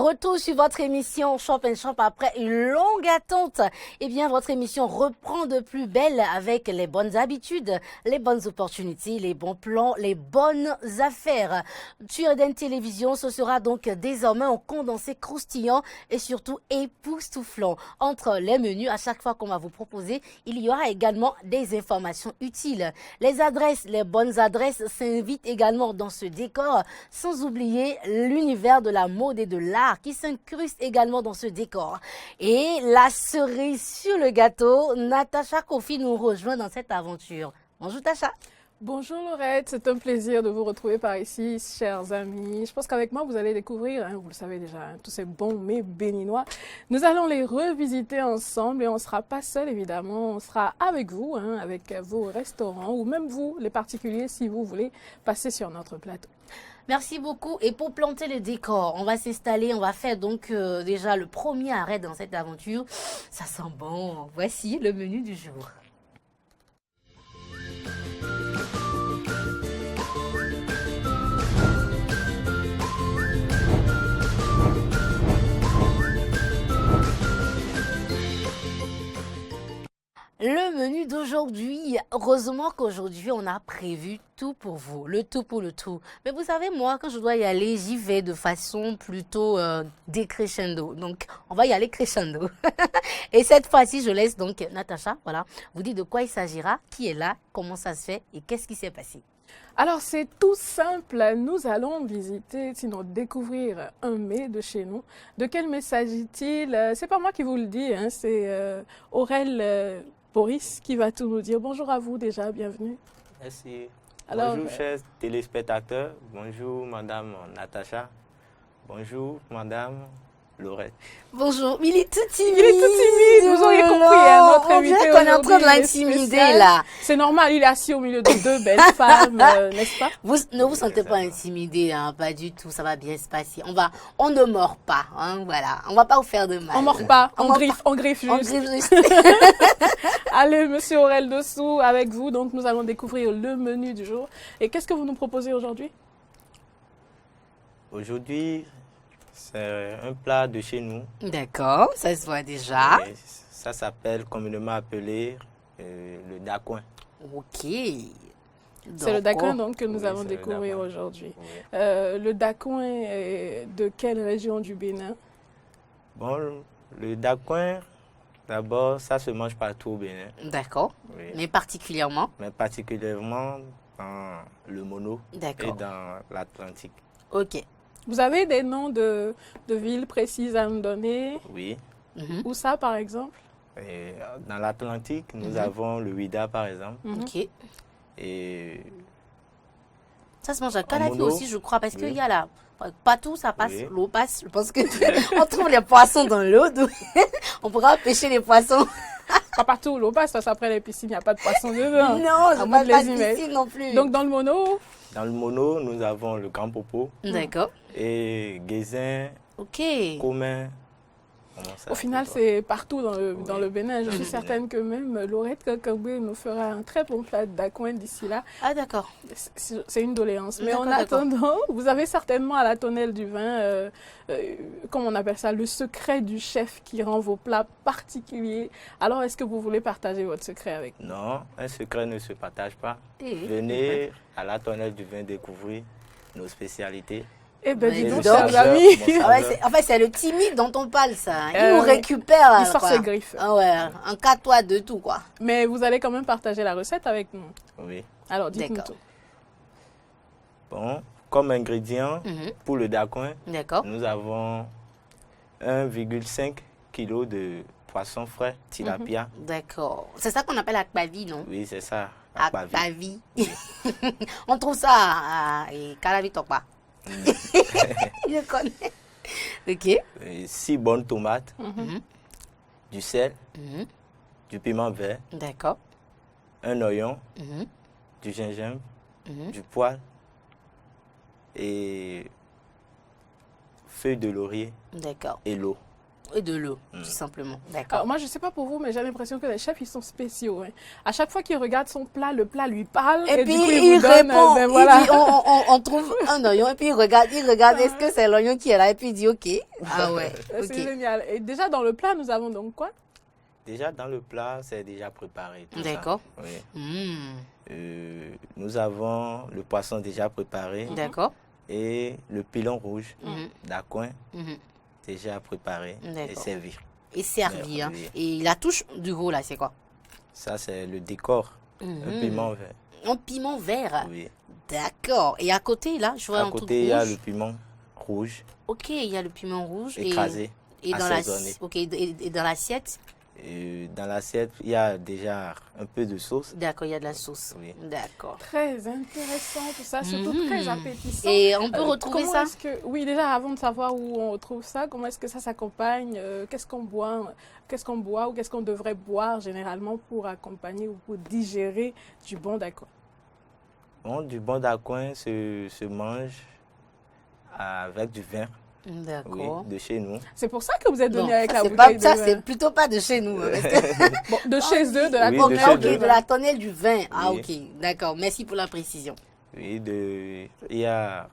retour sur votre émission Shop and Shop après une longue attente. Eh bien, votre émission reprend de plus belle avec les bonnes habitudes, les bonnes opportunités, les bons plans, les bonnes affaires. Sur Eden Télévision, ce sera donc désormais un condensé croustillant et surtout époustouflant. Entre les menus, à chaque fois qu'on va vous proposer, il y aura également des informations utiles. Les adresses, les bonnes adresses s'invitent également dans ce décor, sans oublier l'univers de la mode et de l'art qui s'incruste également dans ce décor. Et la cerise sur le gâteau, Natacha Kofi nous rejoint dans cette aventure. Bonjour Tacha. Bonjour Laurette, c'est un plaisir de vous retrouver par ici, chers amis. Je pense qu'avec moi, vous allez découvrir, vous le savez déjà, tous ces bons mets béninois. Nous allons les revisiter ensemble et on ne sera pas seul évidemment, on sera avec vous, avec vos restaurants ou même vous, les particuliers, si vous voulez passer sur notre plateau. Merci beaucoup. Et pour planter le décor, on va s'installer, on va faire donc déjà le premier arrêt dans cette aventure. Ça sent bon. Voici le menu du jour. Le menu d'aujourd'hui, heureusement qu'aujourd'hui on a prévu tout pour vous, le tout pour le tout. Mais vous savez, moi, quand je dois y aller, j'y vais de façon plutôt décrescendo. Donc, on va y aller crescendo. Et cette fois-ci, je laisse donc Natacha, voilà, vous dire de quoi il s'agira, qui est là, comment ça se fait et qu'est-ce qui s'est passé. Alors c'est tout simple, nous allons visiter, sinon découvrir un mets de chez nous. De quel mets s'agit-il? C'est pas moi qui vous le dis, c'est Aurel Boris qui va tout nous dire. Bonjour à vous déjà, bienvenue. Merci. Alors, bonjour chers téléspectateurs, bonjour madame Natacha, bonjour madame Laurette. Bonjour, il est tout timide. Il est tout timide, vous auriez compris, notre on invité dirait qu'on est en train de aujourd'hui l'intimider spécial. là. C'est normal, il est assis au milieu de deux belles femmes, n'est-ce pas? Vous ne vous sentez pas intimidé, pas du tout, ça va bien se passer. On ne mord pas, voilà. On va pas vous faire de mal. On mord pas, on mord griffe, pas. on griffe juste. On griffe juste. Allez, monsieur Aurel Dessous, avec vous, donc nous allons découvrir le menu du jour. Et qu'est-ce que vous nous proposez aujourd'hui? Aujourd'hui, c'est un plat de chez nous. D'accord, ça se voit déjà. Et ça s'appelle communément appelé le dacoin. Ok. C'est le dacoin donc que nous Oui, allons c'est le découvrir dacoin. aujourd'hui. Oui. Le dacoin est de quelle région du Bénin? Bon, le dacoin, d'abord, ça se mange partout au Bénin. D'accord, Oui. mais particulièrement. Mais particulièrement dans le Mono et D'accord. dans l'Atlantique. Ok. Vous avez des noms de villes précises à nous donner? Oui. Mhm. Où ça, par exemple? Et dans l'Atlantique, nous avons le Ouida par exemple. Ok. Et Ça se mange à Calavi mono. aussi, je crois, parce qu'il Oui. y a là. Partout, ça passe, Oui. l'eau passe. Je pense que on trouve les poissons dans l'eau. Donc on pourra pêcher les poissons. Pas partout, l'eau passe, parce qu'après les piscines, il n'y a pas de poisson dedans. Non, À je moins ne de pas les y de mettre. piscine non plus. Donc dans le mono, dans le Mono, nous avons le Grand Popo D'accord. et Guézin, Ok. Commun. Comment ça au final, s'appelle, c'est partout dans le Bénin. Je suis Bénin. certaine que même Laurette Kakaboué nous fera un très bon plat de dacoin d'ici là. Ah, d'accord. C'est une doléance. Mais en D'accord, attendant, vous avez certainement à la tonnelle du vin, comment on appelle ça, le secret du chef qui rend vos plats particuliers. Alors, est-ce que vous voulez partager votre secret avec nous? Non, un secret ne se partage pas. Eh, Venez à la tonnelle du vin découvrir nos spécialités. Eh bien, Mais dis donc, dis donc. chers amis, Ah ouais, en fait, c'est le timide dont on parle, ça. Il nous Euh, récupère. il sort quoi. ses griffes. Ah ouais, un catois de tout, quoi. Mais vous allez quand même partager la recette avec nous. Oui. Alors, dites-nous D'accord. tout. Bon, comme ingrédient Mhm. pour le dacoin, D'accord. nous avons 1,5 kg de poisson frais, tilapia. D'accord. C'est ça qu'on appelle akbavi, non? Oui, c'est ça. Akbavi. Akbavi. On trouve ça à Calavi Tokpa. Je connais. Ok. 6 bonnes tomates, Mhm. du sel, Mhm. du piment vert, D'accord. un oignon, Mhm. du gingembre, Mhm. du poivre et feuilles de laurier D'accord. et l'eau. Et de l'eau, tout simplement. D'accord. Alors moi, je ne sais pas pour vous, mais j'ai l'impression que les chefs, ils sont spéciaux. Hein. À chaque fois qu'ils regardent son plat, le plat lui parle. Et puis du coup, il vous donne, répond, ben il voilà. dit, on trouve un oignon, et puis il regarde est-ce que c'est l'oignon qui est là, et puis il dit ok. Ah ouais, C'est ok. génial. Et déjà, dans le plat, nous avons donc quoi? Déjà, dans le plat, c'est déjà préparé. Tout ça. D'accord. Oui. Nous avons le poisson déjà préparé D'accord. et le pilon rouge d'Acoin Mhm. déjà préparé et D'accord. servi. Et servi. Hein. Oui. Et la touche du veau, là, c'est quoi? Ça, c'est le décor. Un piment vert. Un piment vert. Oui. D'accord. Et à côté, là, je vois À un truc côté, il y a rouge. le piment rouge Ok, il y a le piment rouge. écrasé. Et dans assaisonné. et dans l'assiette, Et dans l'assiette, il y a déjà un peu de sauce. d'accord, il y a de la sauce. Oui. D'accord. Très intéressant tout ça, surtout très appétissant. Et on peut retrouver Comment ça? est-ce que, oui, déjà avant de savoir où on retrouve ça, comment est-ce que ça s'accompagne? Qu'est-ce qu'on boit ou qu'est-ce qu'on devrait boire généralement pour accompagner ou pour digérer du bon d'accord? Bon, du bon d'Acoin se mange avec du vin, oui, D'accord. de chez nous. C'est pour ça que vous êtes venu Non, avec ça, la c'est bouteille ça, de c'est vin. plutôt pas de chez nous. Hein, parce que- Bon, de chez eux, de la Oui, de tonnelle chez ok, eux. de de vin. la tonnelle du vin. Ah, Oui. ok. D'accord. Merci pour la précision. Oui, il y a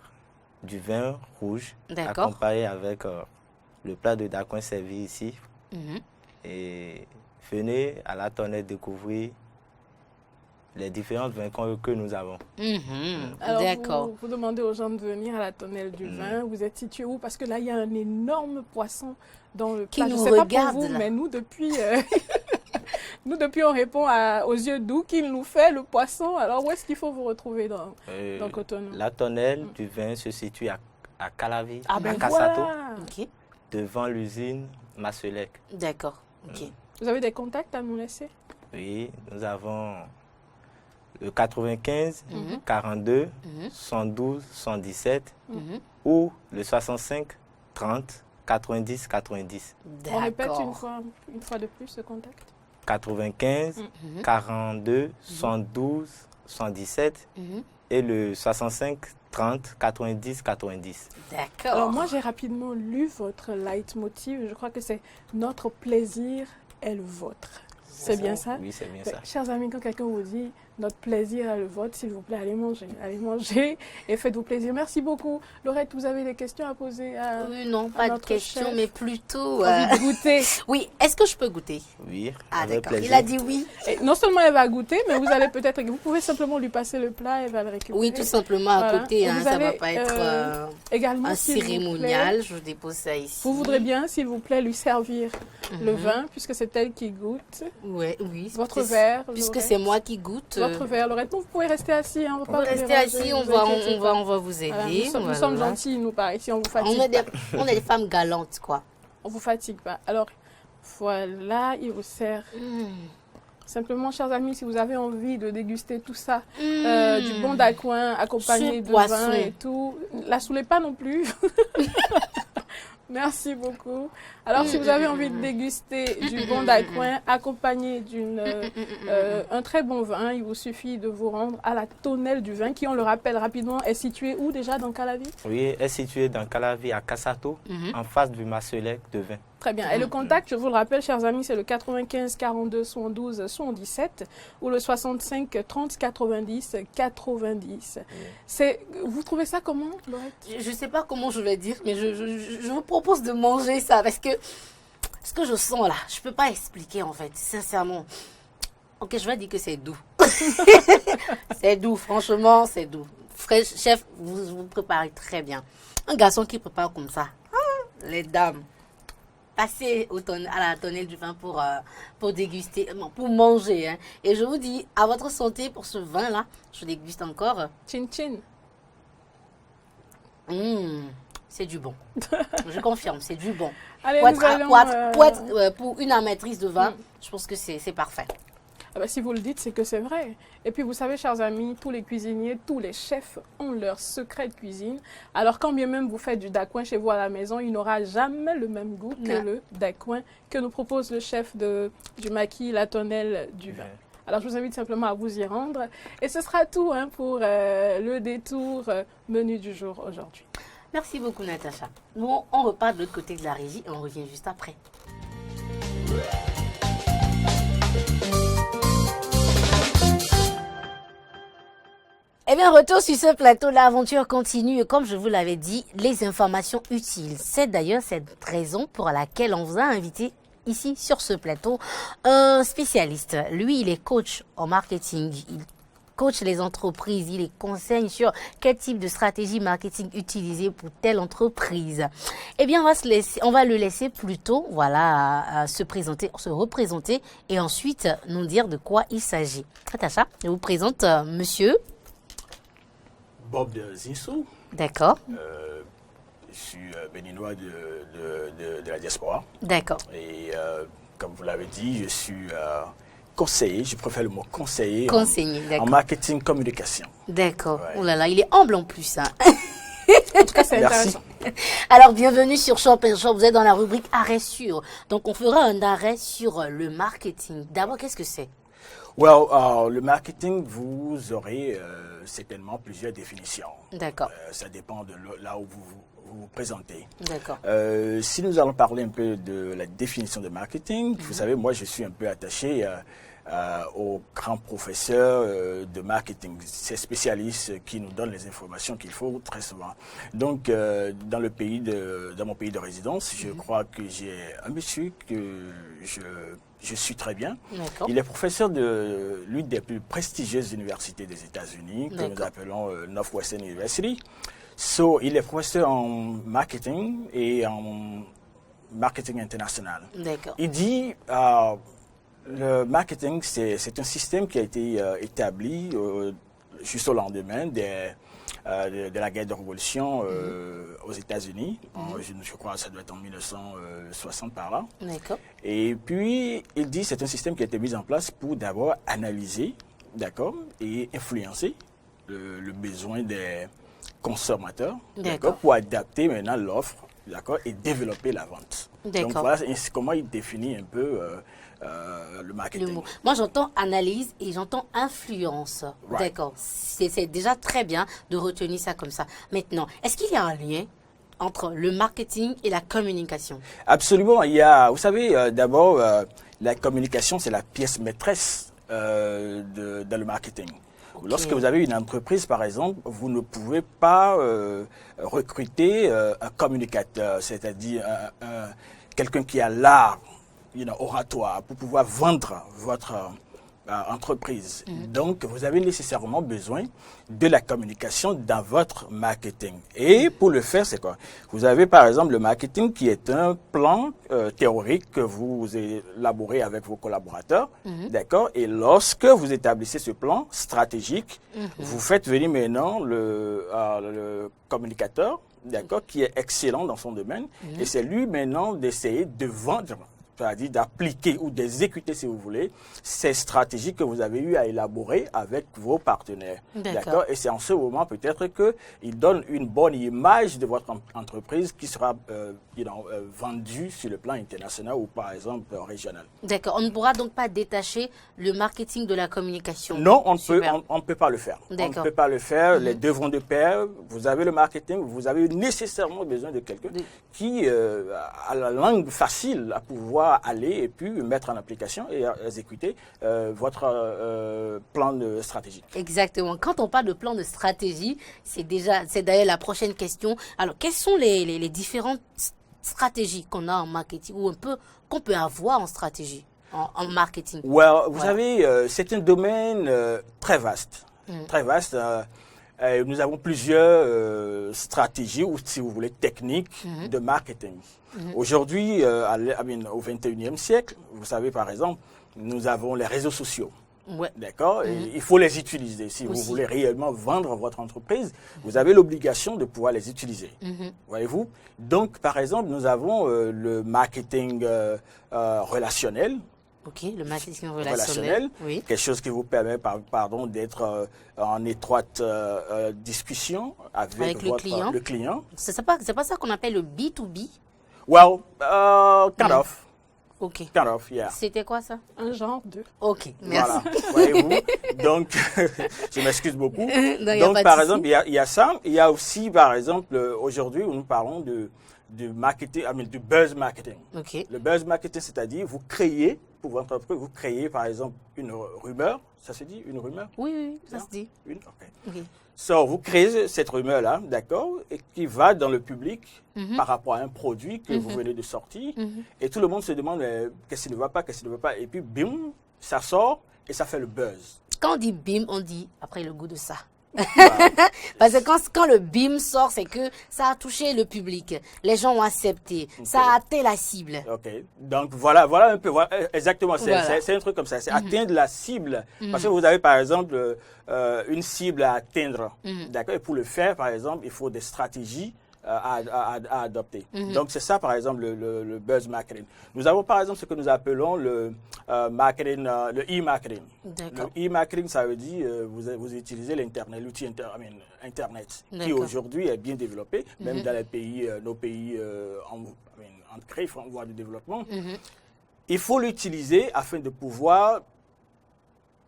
du vin rouge D'accord. accompagné avec le plat de d'Acoin servi ici. Mhm. Et venez à la tonnelle découvrir les différents vins que nous avons. Mhm. Alors, D'accord. vous demandez aux gens de venir à la tonnelle du vin. Vous êtes situé où? Parce que là, il y a un énorme poisson dans le Qui plat. Je nous sais pas regarde, pour vous, là. mais nous, depuis, nous, depuis, on répond aux yeux doux qu'il nous fait le poisson. Alors, où est-ce qu'il faut vous retrouver dans Cotonou? La tonnelle du vin se situe à Calavi, Ah à ben Kassato, voilà. Ok. devant l'usine Masselec. D'accord. Ok. Vous avez des contacts à nous laisser? Oui, nous avons le 95 Mhm. 42 Mhm. 112 117 Mhm. ou le 65 30 90 90. On répète D'accord. une fois de plus ce contact. 95 Mhm. 42 112 117 Mhm. et le 65 30 90 90. D'accord. Alors, moi, j'ai rapidement lu votre leitmotiv. Je crois que c'est notre plaisir est le vôtre. C'est bien ça? Oui, c'est bien Ben, ça. chers amis, quand quelqu'un vous dit notre plaisir est le vôtre, s'il vous plaît, allez manger et faites-vous plaisir. Merci beaucoup. Laurette, vous avez des questions à poser à Oui, non, pas de notre question, chef. mais plutôt. envie de goûter? Oui, est-ce que je peux goûter? Oui, Ah, avec d'accord. plaisir. Il a dit oui. Et non seulement elle va goûter, mais vous pouvez simplement lui passer le plat, elle va le récupérer. Oui, tout simplement à Voilà. côté. Et Hein, vous ça ne va allez, pas être également, un s'il vous plaît, cérémonial. Je dépose ça ici. vous voudrez bien, s'il vous plaît, lui servir le Mhm. vin, puisque c'est elle qui goûte. Ouais, oui. Votre c'est- verre, Puisque Laurette. c'est moi qui goûte. Votre verre, Laurette. Non, vous pouvez rester assis. Hein, on va On pas peut vous rester déranger, assis, vous on va inquiétez pas. vous aider. Voilà, nous voilà. sommes gentils, nous, par ici, on vous fatigue On est, pas. on est des femmes galantes, quoi. On vous fatigue pas. Alors, voilà, il vous sert. Simplement, chers amis, si vous avez envie de déguster tout ça, du bon d'Acoin accompagné Ce de poisson. vin et tout, la saoulez pas non plus. Merci beaucoup. Alors, si vous avez envie de déguster du bon d'Acoin accompagné un très bon vin, il vous suffit de vous rendre à la tonnelle du vin, qui, on le rappelle rapidement, est située où déjà dans Calavi? Oui, est situé dans Calavi à Kassato, en face du Masselec de vin. Très bien. Et le contact, je vous le rappelle, chers amis, c'est le 95 42 112 117 ou le 65 30 90 90. Vous trouvez ça comment, Laurette? Je ne sais pas comment je vais dire, mais je vous propose de manger ça parce que ce que je sens là, je ne peux pas expliquer en fait, sincèrement. Ok, je vais dire que c'est doux. C'est doux, franchement, c'est doux. Frère, chef, vous préparez très bien. Un garçon qui prépare comme ça, les dames, passez à la tonnelle du vin pour déguster, non, pour manger. Hein. Et je vous dis, à votre santé pour ce vin-là, je déguste encore. Chin chin. C'est du bon. Je confirme, c'est du bon. Allez, Pour, nous être, allons, pour une amatrice de vin, je pense que c'est parfait. Ah ben, si vous le dites, c'est que c'est vrai. Et puis, vous savez, chers amis, tous les cuisiniers, tous les chefs ont leur secret de cuisine. Alors, quand bien même vous faites du daccoin chez vous à la maison, il n'aura jamais le même goût que Non. le daccoin que nous propose le chef du maquis, la tonnelle du vin. Alors, je vous invite simplement à vous y rendre. Et ce sera tout hein, pour le détour menu du jour aujourd'hui. Merci beaucoup, Natacha. Nous, on repart de l'autre côté de la régie et on revient juste après. Eh bien, retour sur ce plateau, l'aventure continue et comme je vous l'avais dit, les informations utiles. C'est d'ailleurs cette raison pour laquelle on vous a invité ici sur ce plateau un spécialiste. Lui, il est coach en marketing. Il coach les entreprises, il les conseille sur quel type de stratégie marketing utiliser pour telle entreprise. Eh bien, on va le laisser plutôt, voilà, se représenter et ensuite nous dire de quoi il s'agit. Natacha, je vous présente monsieur Bob de Zinsou. D'accord. Je suis béninois de la diaspora. D'accord. Et comme vous l'avez dit, je suis conseiller, je préfère le mot conseiller en marketing communication. D'accord. Ouais. Oh là là, il est humble en plus. Hein. En tout cas, c'est intéressant. Alors, bienvenue sur Shop & Shop. Vous êtes dans la rubrique arrêt sûr. Donc, on fera un arrêt sur le marketing. D'abord, qu'est-ce que c'est? Well, le marketing, vous aurez certainement plusieurs définitions. D'accord. Ça dépend de là où vous vous présentez. D'accord. Si nous allons parler un peu de la définition de marketing, vous savez, moi, je suis un peu attaché aux grands professeurs de marketing, ces spécialistes qui nous donnent les informations qu'il faut très souvent. Donc, dans mon pays de résidence, je crois que j'ai un monsieur que je suis très bien. Il est professeur de l'une des plus prestigieuses universités des États-Unis, que nous appelons Northwestern University. Il est professeur en marketing et en marketing international. Il dit le marketing, c'est un système qui a été établi juste au lendemain de la guerre de révolution aux États-Unis. Je crois que ça doit être en 1960 par là. Et puis, il dit que c'est un système qui a été mis en place pour d'abord analyser, d'accord, et influencer le besoin des consommateurs, d'accord, pour adapter maintenant l'offre, d'accord, et développer la vente. Donc voilà comment il définit un peu le marketing. Moi, j'entends analyse et j'entends influence. Right. D'accord. C'est déjà très bien de retenir ça comme ça. Maintenant, est-ce qu'il y a un lien entre le marketing et la communication? Absolument. Il y a, vous savez, d'abord, la communication, c'est la pièce maîtresse dans le marketing. Lorsque vous avez une entreprise, par exemple, vous ne pouvez pas recruter un communicateur, c'est-à-dire quelqu'un qui a l'art oratoire pour pouvoir vendre votre entreprise. Donc, vous avez nécessairement besoin de la communication dans votre marketing. Et pour le faire, c'est quoi? Vous avez par exemple le marketing qui est un plan théorique que vous élaborez avec vos collaborateurs, d'accord? Et lorsque vous établissez ce plan stratégique, vous faites venir maintenant le communicateur, d'accord, qui est excellent dans son domaine, et c'est lui maintenant d'essayer de vendre, c'est-à-dire d'appliquer ou d'exécuter, si vous voulez, ces stratégies que vous avez eu à élaborer avec vos partenaires. D'accord. Et c'est en ce moment peut-être qu'il donne une bonne image de votre entreprise qui sera vendue sur le plan international ou par exemple régional. D'accord. On ne pourra donc pas détacher le marketing de la communication. Non, on ne peut pas le faire. On ne peut pas le faire. Les deux vont de pair. Vous avez le marketing, vous avez nécessairement besoin de quelqu'un qui a la langue facile à pouvoir aller et puis mettre en application et exécuter votre plan stratégique. Exactement. Quand on parle de plan de stratégie, c'est d'ailleurs la prochaine question. Alors, quelles sont les différentes stratégies qu'on a en marketing ou qu'on peut avoir en stratégie, en marketing? Vous savez, c'est un domaine très vaste. Très vaste. Nous avons plusieurs stratégies ou, si vous voulez, techniques de marketing. Aujourd'hui, au XXIe siècle, vous savez, par exemple, nous avons les réseaux sociaux. D'accord. Il faut les utiliser. Si vous voulez réellement vendre votre entreprise, vous avez l'obligation de pouvoir les utiliser. Voyez-vous? Donc, par exemple, nous avons le marketing relationnel. Ok, le marketing relationnel. Oui. Quelque chose qui vous permet, d'être en étroite discussion avec le client. C'est pas ça qu'on appelle le B2B? Well, kind of. Ok. Kind of, yeah. C'était quoi ça? Un genre de... Ok, merci. Voilà, voyez-vous. Donc, je m'excuse beaucoup. Non, y a Donc, pas de par souci. exemple, il y a ça. Il y a aussi, par exemple, aujourd'hui, nous parlons de marketing, du buzz marketing. Ok. Le buzz marketing, c'est-à-dire, vous créez, pour votre entreprise, vous créez, par exemple, une rumeur. Ça se dit, une rumeur? Oui, ça se dit. Une, ok. Ok. So, vous créez cette rumeur-là, d'accord, et qui va dans le public par rapport à un produit que vous venez de sortir. Et tout le monde se demande qu'est-ce qui ne va pas, qu'est-ce qui ne va pas. Et puis, bim, ça sort et ça fait le buzz. Quand on dit bim, on dit après le goût de ça. Voilà. Parce que quand le bim sort, c'est que ça a touché le public. Les gens ont accepté. Ça a atteint la cible. OK. Donc, voilà un peu, exactement. Voilà. C'est un truc comme ça. C'est atteindre la cible. Parce que vous avez, par exemple, une cible à atteindre. D'accord. Et pour le faire, par exemple, il faut des stratégies à adopter. Donc, c'est ça, par exemple, le buzz marketing. Nous avons, par exemple, ce que nous appelons le marketing, le e-marketing. D'accord. Le e-marketing, ça veut dire vous utilisez l'Internet, l'outil Internet, qui D'accord. aujourd'hui est bien développé, même dans les pays, nos pays en voie de développement. Il faut l'utiliser afin de pouvoir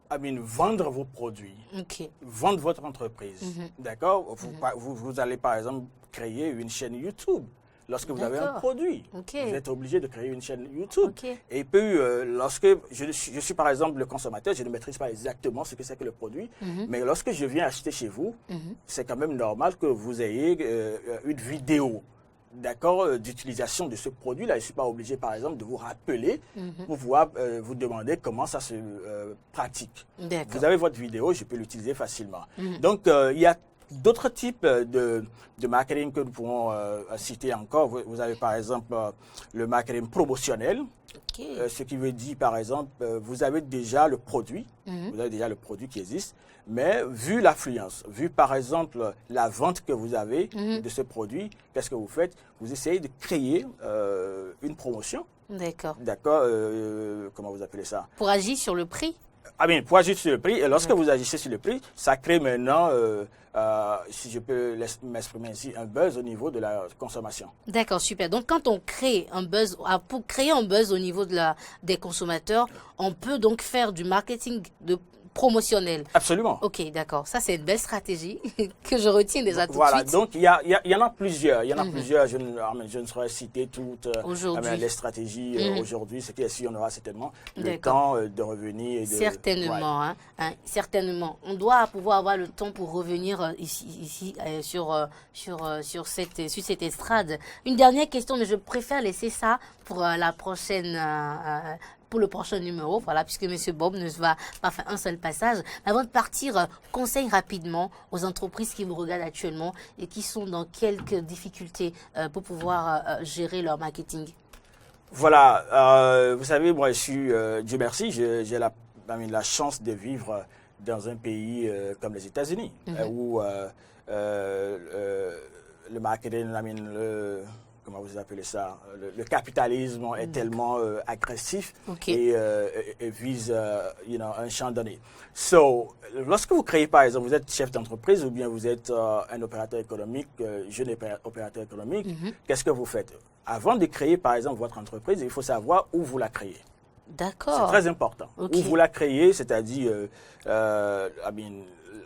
vendre vos produits, Ok. vendre votre entreprise. D'accord? Vous allez, par exemple, créer une chaîne YouTube. Lorsque vous avez un D'accord. produit, Ok. vous êtes obligé de créer une chaîne YouTube. Ok. Et puis, lorsque je suis, par exemple, le consommateur, je ne maîtrise pas exactement ce que c'est que le produit, mais lorsque je viens acheter chez vous, c'est quand même normal que vous ayez une vidéo, d'accord, d'utilisation de ce produit-là. Je ne suis pas obligé, par exemple, de vous rappeler pour pouvoir vous demander comment ça se pratique. D'accord. Vous avez votre vidéo, je peux l'utiliser facilement. Donc, il y a d'autres types de marketing que nous pouvons citer encore. Vous avez par exemple le marketing promotionnel, Ok. ce qui veut dire par exemple, vous avez déjà le produit, vous avez déjà le produit qui existe, mais vu l'affluence, vu par exemple la vente que vous avez de ce produit, qu'est-ce que vous faites? Vous essayez de créer une promotion, D'accord. d'accord, comment vous appelez ça? Pour agir sur le prix? Pour agir sur le prix, et lorsque vous agissez sur le prix, ça crée maintenant, si je peux m'exprimer ainsi, un buzz au niveau de la consommation. D'accord, super. Donc, quand on crée un buzz, pour créer un buzz au niveau des consommateurs, on peut donc faire du marketing promotionnel. Absolument. Ok, d'accord. Ça, c'est une belle stratégie que je retiens déjà tout de Voilà, suite. donc il y en a plusieurs. Il y en a plusieurs, je ne saurais citer toutes Aujourd'hui. les stratégies aujourd'hui. C'est qu'il y en aura certainement le D'accord. temps de revenir. Et de, Certainement, ouais. Certainement. On doit pouvoir avoir le temps pour revenir ici sur cette estrade. Une dernière question, mais je préfère laisser ça pour la prochaine. Pour le prochain numéro, voilà, puisque M. Bob ne va pas faire un seul passage. Avant de partir, conseil rapidement aux entreprises qui vous regardent actuellement et qui sont dans quelques difficultés pour pouvoir gérer leur marketing. Voilà, vous savez, moi je suis, Dieu merci, j'ai la chance de vivre dans un pays comme les États-Unis, où le marketing, comment vous appelez ça, le capitalisme est tellement agressif et vise un champ donné. So, lorsque vous créez, par exemple, vous êtes chef d'entreprise ou bien vous êtes un opérateur économique, jeune opérateur économique, qu'est-ce que vous faites? Avant de créer, par exemple, votre entreprise, il faut savoir où vous la créez. D'accord. C'est très important. Okay. Où vous la créez, c'est-à-dire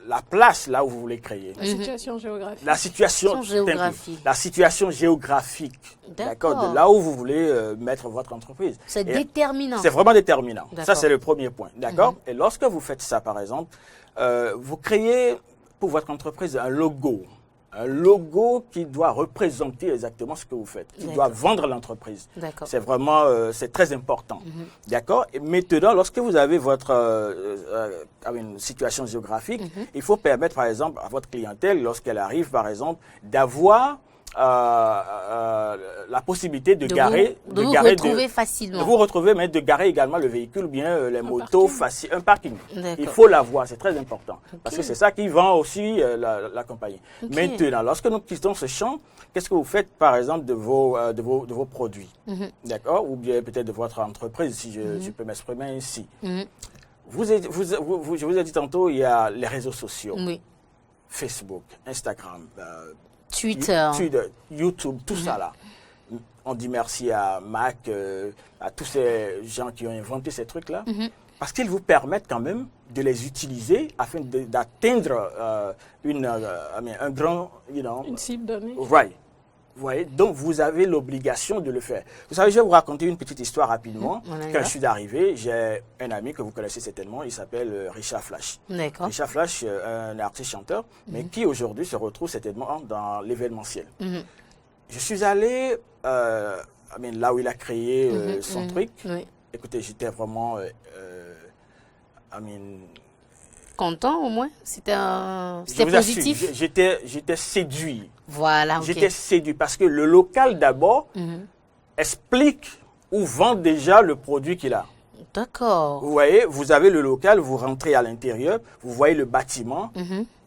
la place là où vous voulez créer. La situation géographique. La situation géographique. La situation géographique. D'accord. De là où vous voulez mettre votre entreprise. C'est déterminant. C'est vraiment déterminant. Ça, c'est le premier point. D'accord. Et lorsque vous faites ça, par exemple, vous créez pour votre entreprise un logo. Un logo qui doit représenter exactement ce que vous faites, qui doit vendre l'entreprise. C'est vraiment, c'est très important. D'accord. Et maintenant, lorsque vous avez votre une situation géographique, il faut permettre, par exemple, à votre clientèle, lorsqu'elle arrive, par exemple, d'avoir la possibilité de garer, de vous retrouver facilement. De vous retrouver, mais de garer également le véhicule, ou bien les motos, un parking. Il faut l'avoir, c'est très important. Parce que c'est ça qui vend aussi la compagnie. Maintenant, lorsque nous quittons ce champ, qu'est-ce que vous faites, par exemple, de vos produits? D'accord? Ou bien peut-être de votre entreprise, si je peux m'exprimer ainsi. Je vous ai dit tantôt, il y a les réseaux sociaux. Facebook, Instagram, Twitter, YouTube, tout ça là. On dit merci à Mac, à tous ces gens qui ont inventé ces trucs-là, parce qu'ils vous permettent quand même de les utiliser afin d'atteindre un grand, Une cible donnée. right. Vous voyez, donc vous avez l'obligation de le faire. Vous savez, je vais vous raconter une petite histoire rapidement. Quand je suis arrivé, j'ai un ami que vous connaissez certainement, il s'appelle Richard Flash. D'accord. Richard Flash, un artiste-chanteur, mais qui aujourd'hui se retrouve certainement dans l'événementiel. Je suis allé là où il a créé son truc. Oui. Écoutez, j'étais vraiment... Content au moins? C'était je vous positif? assure, j'étais séduit. Voilà, ok. J'étais séduit parce que le local d'abord explique ou vend déjà le produit qu'il a. D'accord. Vous voyez, vous avez le local, vous rentrez à l'intérieur, vous voyez le bâtiment.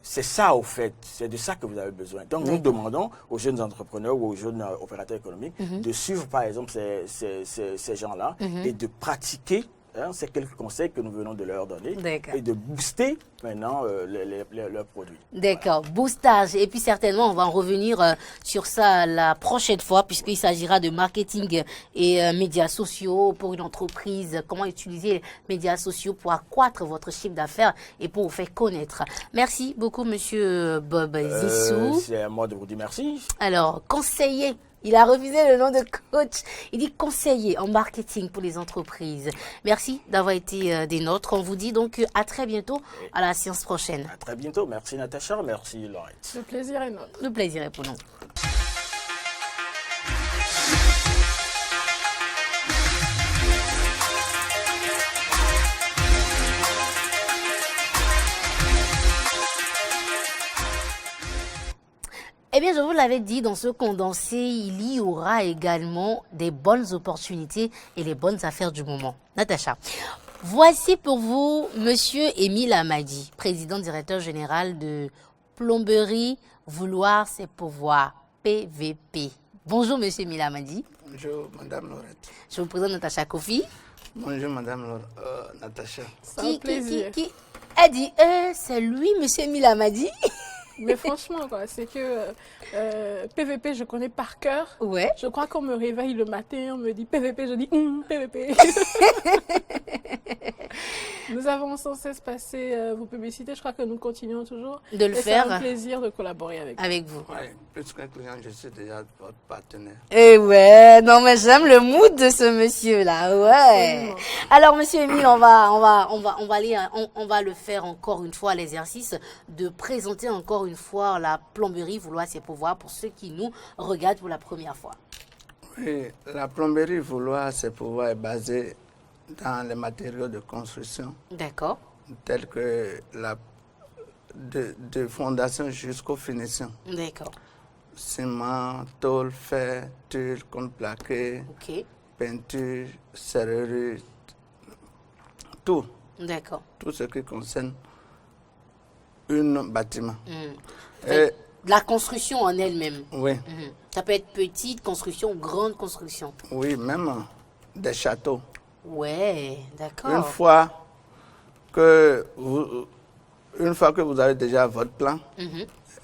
C'est ça, au fait, c'est de ça que vous avez besoin. Donc, nous demandons aux jeunes entrepreneurs ou aux jeunes opérateurs économiques de suivre, par exemple, ces gens-là et de pratiquer ces quelques conseils que nous venons de leur donner et de booster maintenant leurs produits. D'accord, boostage. Et puis certainement, on va en revenir sur ça la prochaine fois puisqu'il s'agira de marketing et médias sociaux pour une entreprise. Comment utiliser les médias sociaux pour accroître votre chiffre d'affaires et pour vous faire connaître. Merci beaucoup, monsieur Bob Zissou. C'est à moi de vous dire merci. Alors, conseiller. Il a refusé le nom de coach. Il dit conseiller en marketing pour les entreprises. Merci d'avoir été des nôtres. On vous dit donc à très bientôt à la séance prochaine. À très bientôt. Merci Natacha, merci Laurette. Le plaisir est nôtre. Le plaisir est pour nous. Eh bien, je vous l'avais dit, dans ce condensé, il y aura également des bonnes opportunités et les bonnes affaires du moment. Natacha, voici pour vous Monsieur Émile Amadi, président directeur général de Plomberie Vouloir ses pouvoirs, PVP. Bonjour Monsieur Émile Amadi. Bonjour Madame Laurette. Je vous présente Natacha Kofi. Bonjour Madame Natacha. C'est un plaisir. Qui a dit, c'est lui Monsieur Émile Amadi. Mais franchement, quoi, c'est que PVP, je connais par cœur. Ouais. Je crois qu'on me réveille le matin, on me dit PVP, je dis PVP. Nous avons sans cesse passé vos publicités. Je crois que nous continuons toujours de le faire. C'est un plaisir de collaborer avec vous. Oui, plus qu'un client, je suis déjà votre partenaire. Eh ouais, non mais j'aime le mood de ce monsieur-là, ouais. Absolument. Alors monsieur Émile, on va le faire encore une fois l'exercice de présenter encore une fois la plomberie Vouloir ses pouvoirs pour ceux qui nous regardent pour la première fois. Oui, la plomberie Vouloir ses pouvoirs est basée dans les matériaux de construction. D'accord. Tels que de fondation jusqu'aux finitions. D'accord. Ciment, tôle, fer, tuile, contreplaqué, peinture, serrurerie, tout. D'accord. Tout ce qui concerne un bâtiment. La construction en elle-même. Oui. Ça peut être petite construction ou grande construction. Oui, même des châteaux. Ouais, d'accord. Une fois que vous avez déjà votre plan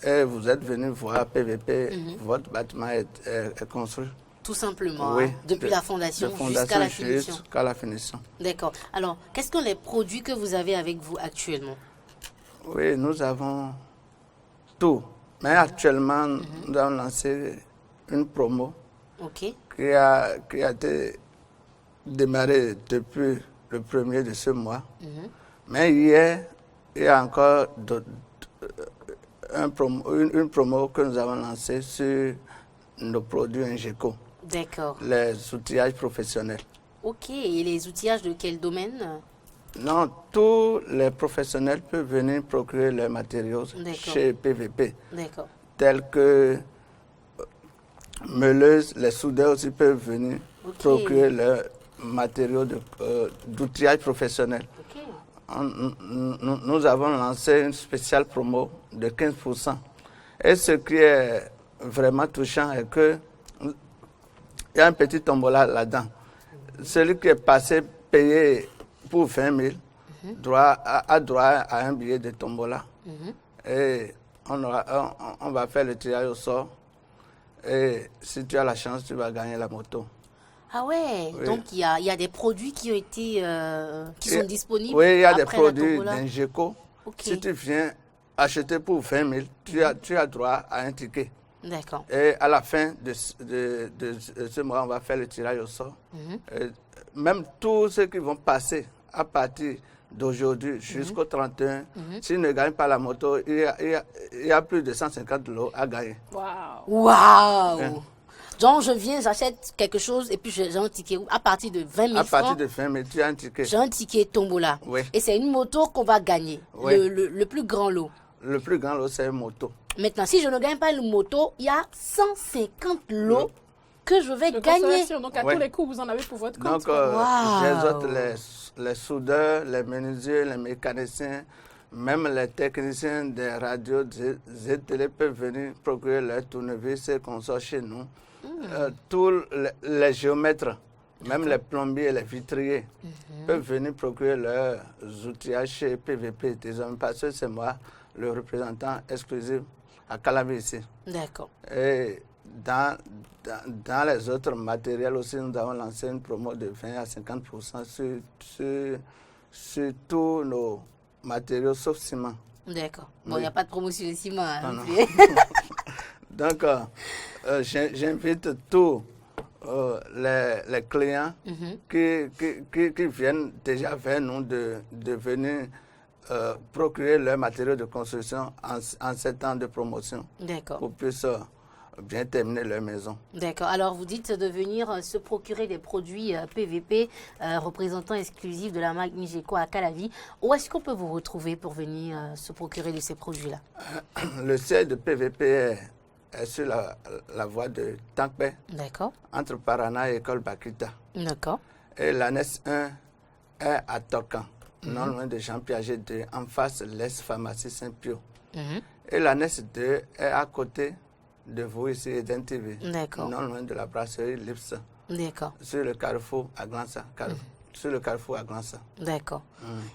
et vous êtes venu voir PVP, votre bâtiment est construit. Tout simplement, oui, depuis la fondation jusqu'à la finition. Jusqu'à la finition. D'accord. Alors, quels sont les produits que vous avez avec vous actuellement? Oui, nous avons tout. Mais actuellement, nous avons lancé une promo qui a été démarrée depuis le 1er de ce mois. Mais hier, il y a encore une promo que nous avons lancée sur nos produits Ingeco. D'accord. Les outillages professionnels. Ok. Et les outillages de quel domaine? Non, tous les professionnels peuvent venir procurer leurs matériaux chez PVP. D'accord. Tels que meuleuses, les soudeurs aussi peuvent venir procurer leurs matériaux d'outillage professionnel. Nous avons lancé une spéciale promo de 15%. Et ce qui est vraiment touchant est que il y a un petit tombola là-dedans. Celui qui est passé payé pour 20 000 a droit à un billet de tombola. Et on va faire le tirage au sort. Et si tu as la chance, tu vas gagner la moto. Ah ouais, oui. Donc il y a des produits qui ont été, qui sont disponibles. Oui, il y a des produits d'Ingeco. Okay. Si tu viens acheter pour 20 000, tu as droit à un ticket. D'accord. Et à la fin de ce mois, on va faire le tirage au sort. Même tous ceux qui vont passer à partir d'aujourd'hui jusqu'au 31, s'ils ne gagnent pas la moto, il y a plus de 150 lots à gagner. Waouh! Donc, je viens, j'achète quelque chose et puis j'ai un ticket. À partir de 20 000 francs. À partir de 20 000, tu as un ticket. J'ai un ticket tombola. Oui. Et c'est une moto qu'on va gagner. Oui. Le plus grand lot. Le plus grand lot, c'est une moto. Maintenant, si je ne gagne pas une moto, il y a 150 lots que je vais gagner. Donc, à tous les coups, vous en avez pour votre compte. Donc, les autres, les soudeurs, les menuisiers, les mécaniciens, même les techniciens des radios, des télé peuvent venir procurer leur tournevis et qu'on sort chez nous. Tous les géomètres, même les plombiers et les vitriers peuvent venir procurer leurs outillages chez PVP, parce que c'est moi le représentant exclusif à Calavi ici. D'accord. Et dans les autres matériels aussi, nous avons lancé une promo de 20 à 50% sur tous nos matériaux sauf ciment. D'accord. Bon, il n'y a pas de promotion de ciment. Hein, non. Donc, j'invite tous les clients qui viennent déjà vers nous de venir procurer leurs matériaux de construction en 7 ans de promotion. D'accord. Pour puisse bien terminer leur maison. D'accord. Alors, vous dites de venir se procurer des produits PVP, représentant exclusif de la marque Ingeco à Calavi. Où est-ce qu'on peut vous retrouver pour venir se procurer de ces produits-là? Le siège de PVP est sur la voie de Tankpe. D'accord. Entre Parana et École Bakita. D'accord. Et l'ANES 1 est à Tokan, non loin de Jean Piaget 2, en face de l'Est-Pharmacie Saint-Pio. Et l'ANES 2 est à côté de vous ici, Eden TV. D'accord. Non loin de la brasserie Lips. D'accord. Sur le carrefour à Glansa. Sur le carrefour à Glansa. D'accord.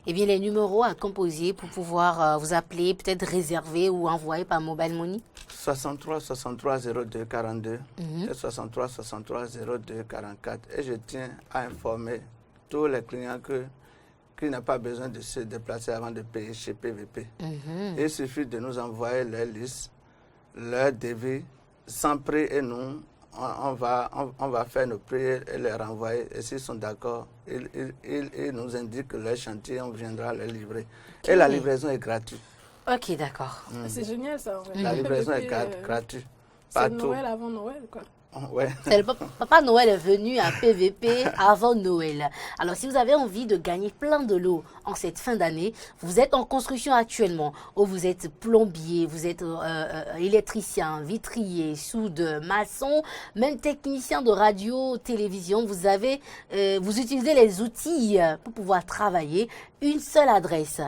Eh bien, les numéros à composer pour pouvoir vous appeler, peut-être réserver ou envoyer par Mobile Money? 63 63 02 42 et 63 63 02 44. Et je tiens à informer tous les clients qui n'ont pas besoin de se déplacer avant de payer chez PVP. Il suffit de nous envoyer leur liste, leur devis, sans prix, et nous, on va faire nos prix et les renvoyer. Et s'ils sont d'accord, ils nous indiquent leur chantier, on viendra les livrer. Okay. Et la livraison est gratuite. Ok, d'accord. C'est génial ça. En fait. La livraison est gratuite. C'est Noël avant Noël, quoi. Ouais. Le Papa Noël est venu à PVP avant Noël. Alors, si vous avez envie de gagner plein de lots en cette fin d'année, vous êtes en construction actuellement, ou vous êtes plombier, vous êtes électricien, vitrier, soudeur, maçon, même technicien de radio, télévision, vous utilisez les outils pour pouvoir travailler. Une seule adresse.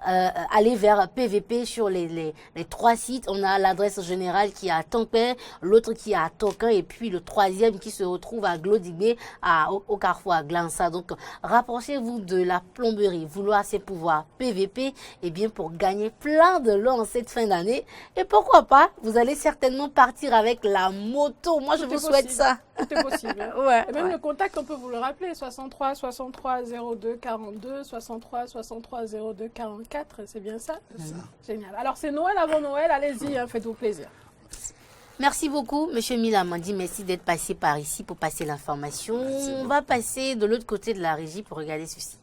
Aller vers PVP sur les 3 sites. On a l'adresse générale qui est à Tankpe, l'autre qui est à Tokan et puis le 3e qui se retrouve à Glodigbe, au carrefour à Glansa. Donc, rapprochez-vous de la plomberie, vouloir ses pouvoirs PVP, et bien pour gagner plein de lots en cette fin d'année. Et pourquoi pas, vous allez certainement partir avec la moto. Moi, je vous souhaite ça. Tout est possible. Hein. Ouais, et même le contact, on peut vous le rappeler, 63 63 02 42, 63 63 02 44. C'est bien ça? Génial. Alors, c'est Noël avant Noël. Allez-y, hein, faites-vous plaisir. Merci beaucoup, Monsieur Milamandi. Merci d'être passé par ici pour passer l'information. On va passer de l'autre côté de la régie pour regarder ceci.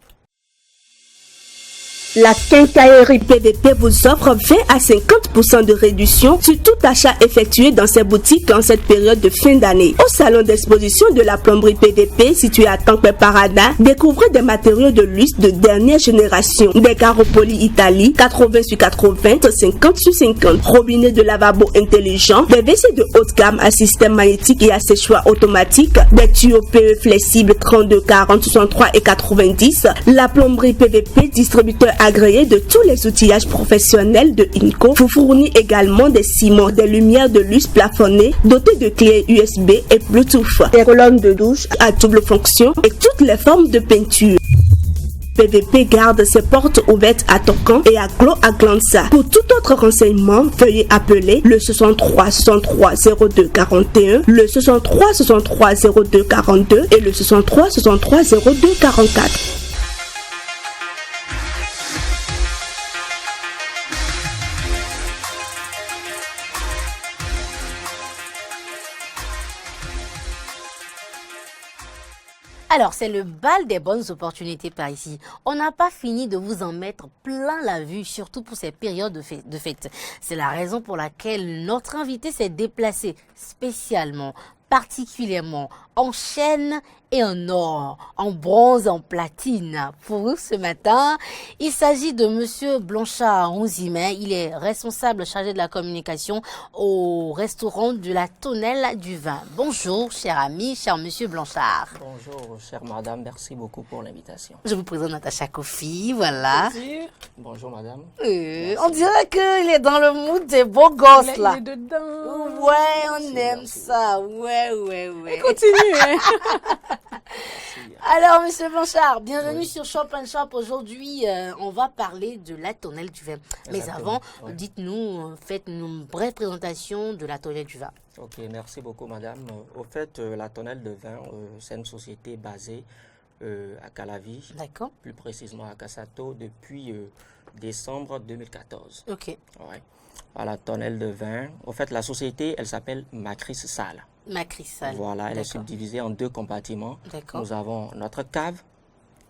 La quincaillerie PVP vous offre 20 à 50% de réduction sur tout achat effectué dans ses boutiques en cette période de fin d'année. Au salon d'exposition de la plomberie PVP situé à Tankpe Parada, découvrez des matériaux de luxe de dernière génération. Des carreaux polis Italie, 80/80, 50/50, robinets de lavabo intelligents, des WC de haute gamme à système magnétique et à séchoir automatique, des tuyaux PE flexibles 32, 40, 63 et 90. La plomberie PVP, distributeur agréé de tous les outillages professionnels de INCO, vous fournit également des ciments, des lumières de luxe plafonnées dotées de clés USB et Bluetooth, des colonnes de douche à double fonction et toutes les formes de peinture. PVP garde ses portes ouvertes à Tokan et à Glo-Aglanza. Pour tout autre renseignement, veuillez appeler le 63 63 02 41, le 63 63 02 42 et le 63 63 02 44. Alors, c'est le bal des bonnes opportunités par ici. On n'a pas fini de vous en mettre plein la vue, surtout pour ces périodes de fête. C'est la raison pour laquelle notre invité s'est déplacé spécialement, particulièrement en chêne et en or, en bronze, en platine. Pour vous ce matin, il s'agit de Monsieur Blanchard Onzimen. Il est responsable chargé de la communication au restaurant de la Tonnelle du Vin. Bonjour, cher ami, cher Monsieur Blanchard. Bonjour, chère madame, merci beaucoup pour l'invitation. Je vous présente Natacha Kofi, voilà. Bonjour madame. On dirait qu'il est dans le mood des beaux gosses là. Il est dedans. Ouais, on aime ça. Ouais. Continue. Hein. Alors, Monsieur Blanchard, bienvenue sur Shop & Shop. Aujourd'hui, on va parler de la Tonnelle du Vin. Mais Exactement, avant, dites-nous, faites-nous une brève présentation de la Tonnelle du Vin. Ok, merci beaucoup madame. Au fait, la Tonnelle de Vin, c'est une société basée à Calavi, D'accord. plus précisément à Cassato, depuis décembre 2014. Ok. Ouais. À la Tonnelle de Vin, au fait, la société, elle s'appelle Macris Salle. Macris Salle. Voilà, elle est D'accord. subdivisée en 2 compartiments. D'accord. Nous avons notre cave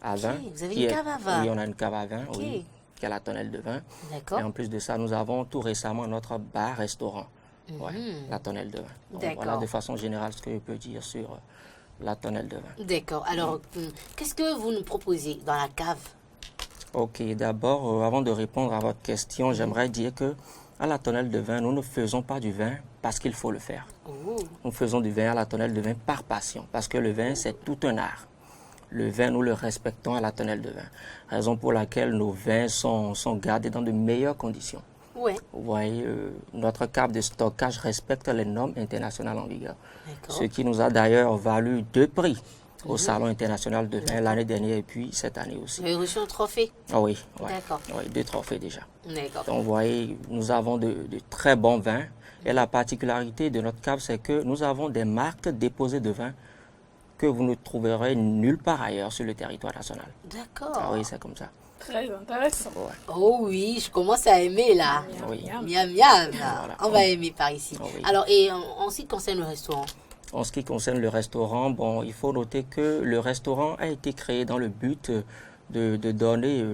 à vin. vous avez qui une est- cave à vin. Oui, on a une cave à vin, Ok. oui, qui est la Tonnelle de Vin. D'accord. Et en plus de ça, nous avons tout récemment notre bar-restaurant, ouais, la Tonnelle de Vin. Donc, D'accord. voilà de façon générale ce que je peux dire sur la Tonnelle de Vin. D'accord. Alors, qu'est-ce que vous nous proposez dans la cave? Ok, d'abord, avant de répondre à votre question, j'aimerais dire que à la Tonnelle de Vin, nous ne faisons pas du vin parce qu'il faut le faire. Oh. Nous faisons du vin à la Tonnelle de Vin par passion, parce que le vin, c'est tout un art. Le vin, nous le respectons à la Tonnelle de Vin. Raison pour laquelle nos vins sont gardés dans de meilleures conditions. Ouais. Vous voyez, notre cave de stockage respecte les normes internationales en vigueur. D'accord. Ce qui nous a d'ailleurs valu 2 prix au Salon international de vin l'année dernière et puis cette année aussi. Vous avez reçu un trophée? Ah oui, ouais. D'accord. Oui, 2 trophées déjà. D'accord. Donc, vous voyez, nous avons de très bons vins. Et la particularité de notre cave, c'est que nous avons des marques déposées de vins que vous ne trouverez nulle part ailleurs sur le territoire national. D'accord. Ah oui, c'est comme ça. Très intéressant. Ouais. Oh oui, je commence à aimer là. Oui. Miam miam. Voilà. On va aimer par ici. Oh oui. Alors, et en ce qui concerne le restaurant? En ce qui concerne le restaurant, bon, il faut noter que le restaurant a été créé dans le but de donner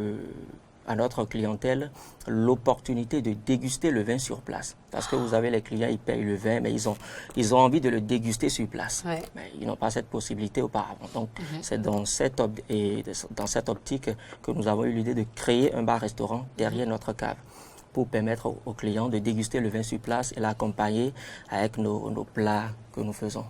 à notre clientèle l'opportunité de déguster le vin sur place. Parce que vous avez les clients, ils payent le vin, mais ils ont envie de le déguster sur place. Ouais. Mais ils n'ont pas cette possibilité auparavant. Donc, c'est dans cette optique que nous avons eu l'idée de créer un bar-restaurant derrière notre cave pour permettre aux clients de déguster le vin sur place et l'accompagner avec nos plats que nous faisons.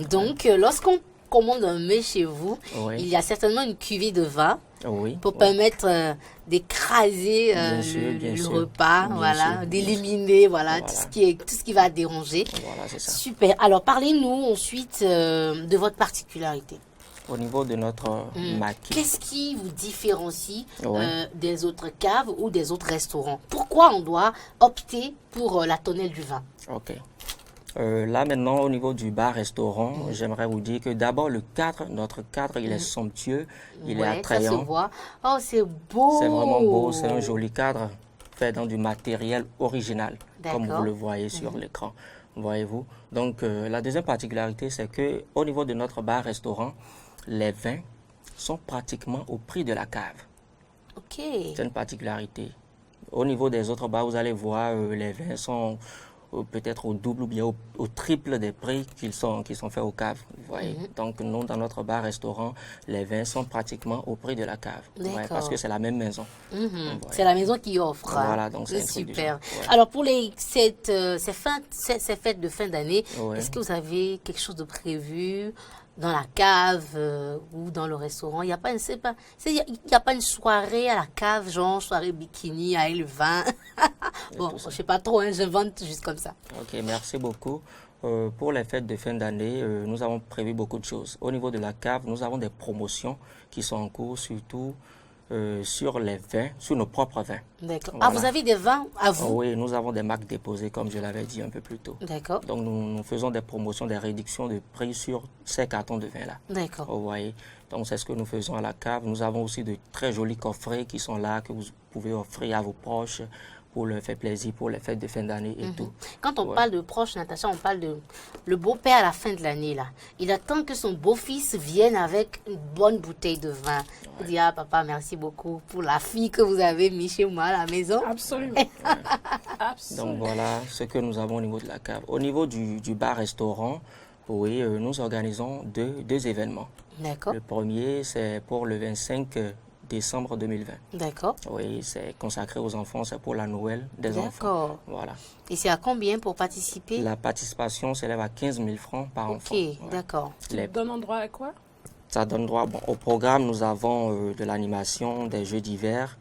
Donc, lorsqu'on commande un mets chez vous, Oui. il y a certainement une cuvée de vin Oui. pour oui. permettre d'écraser Bien sûr, bien le sûr. repas, Bien voilà, sûr, d'éliminer voilà, Voilà. tout ce qui va déranger. Voilà, c'est ça. Super. Alors, parlez-nous ensuite de votre particularité. Au niveau de notre maquis, Qu'est-ce qui vous différencie Ouais. des autres caves ou des autres restaurants? Pourquoi on doit opter pour la Tonnelle du Vin? ok. Là maintenant, au niveau du bar-restaurant, j'aimerais vous dire que d'abord notre cadre, il est somptueux, il est Ouais, ça se attrayant. voit. Oh, c'est beau. C'est vraiment beau, c'est un joli cadre fait dans du matériel original, comme D'accord. vous le voyez sur l'écran. Voyez-vous. Donc, la deuxième particularité, c'est que au niveau de notre bar-restaurant, les vins sont pratiquement au prix de la cave. Ok. C'est une particularité. Au niveau des autres bars, vous allez voir, les vins sont peut-être au double ou bien au triple des prix qu'ils sont faits aux caves. Vous voyez. Donc, nous, dans notre bar-restaurant, les vins sont pratiquement au prix de la cave. Vous voyez, D'accord. parce que c'est la même maison. Mhm. Donc, voyez. C'est la maison qui offre. hein. Voilà, donc c'est un truc du super. genre, ouais. Alors pour ces fêtes de fin d'année, Ouais. est-ce que vous avez quelque chose de prévu dans la cave ou dans le restaurant? Il n'y a pas une soirée à la cave, genre soirée bikini avec le vin. Bon, je sais pas trop, hein, j'invente juste comme ça. Ok, merci beaucoup. Pour les fêtes de fin d'année, nous avons prévu beaucoup de choses. Au niveau de la cave, nous avons des promotions qui sont en cours, surtout sur les vins, sur nos propres vins. D'accord. Voilà. Ah, vous avez des vins à vous? Oui, nous avons des marques déposées, comme je l'avais dit un peu plus tôt. D'accord. Donc, nous faisons des promotions, des réductions de prix sur ces cartons de vin-là. D'accord. Vous voyez. Donc, c'est ce que nous faisons à la cave. Nous avons aussi de très jolis coffrets qui sont là, que vous pouvez offrir à vos proches pour leur faire plaisir, pour les fêtes de fin d'année et tout. Quand on parle de proches, Natacha, on parle de le beau-père à la fin de l'année, là. Il attend que son beau-fils vienne avec une bonne bouteille de vin. Il dit, ah, papa, merci beaucoup pour la fille que vous avez mis chez moi à la maison. Absolument. Absolument. Donc, voilà ce que nous avons au niveau de la cave. Au niveau du bar-restaurant, oui, nous organisons deux événements. D'accord. Le premier, c'est pour le 25 décembre 2020. D'accord. Oui, c'est consacré aux enfants, c'est pour la Noël des enfants. D'accord. Voilà. Et c'est à combien pour participer? La participation s'élève à 15 000 francs par enfant. Ok, Ouais. d'accord. Les- Donne endroit à quoi? Ça donne droit. Bon, au programme, nous avons de l'animation, des jeux d'hiver,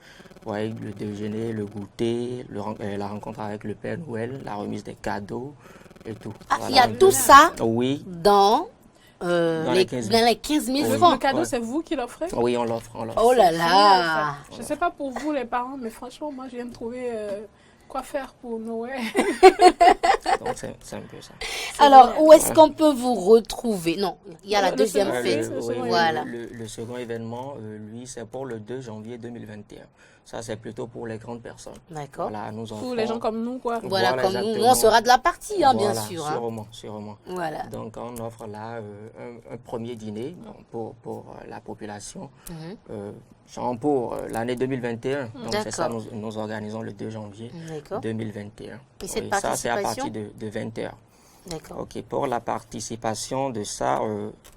ouais, le déjeuner, le goûter, la rencontre avec le Père Noël, la remise des cadeaux et tout. Ah, Voilà. il y a tout ça Oui, dans, les 15 000. dans les 15 000 Oui. Le francs. cadeau, Ouais. c'est vous qui l'offrez? oui, on l'offre, on l'offre. Oh là Génial, là. ça. Je ne sais pas pour vous, les parents, mais franchement, moi, je viens de trouver quoi faire pour Noël. Donc, c'est un peu ça. Alors, génial. où est-ce qu'on peut vous retrouver? Non, il y a la Le deuxième second fête. c'est le oui, second Voilà. le second événement, lui, c'est pour le 2 janvier 2021. Ça, c'est plutôt pour les grandes personnes. D'accord. Voilà, nous Pour les gens comme nous, quoi. Voilà, Voilà, comme nous, exactement. on sera de la partie, hein, bien Voilà, sûr. Hein. Sûrement, sûrement. Voilà. Donc, on offre là un premier dîner pour la population, genre pour l'année 2021. Donc, c'est ça, D'accord. nous organisons le 2 janvier D'accord. 2021. Et cette Oui, ça, c'est à participation? partir de 20 heures. D'accord. OK, pour la participation de ça,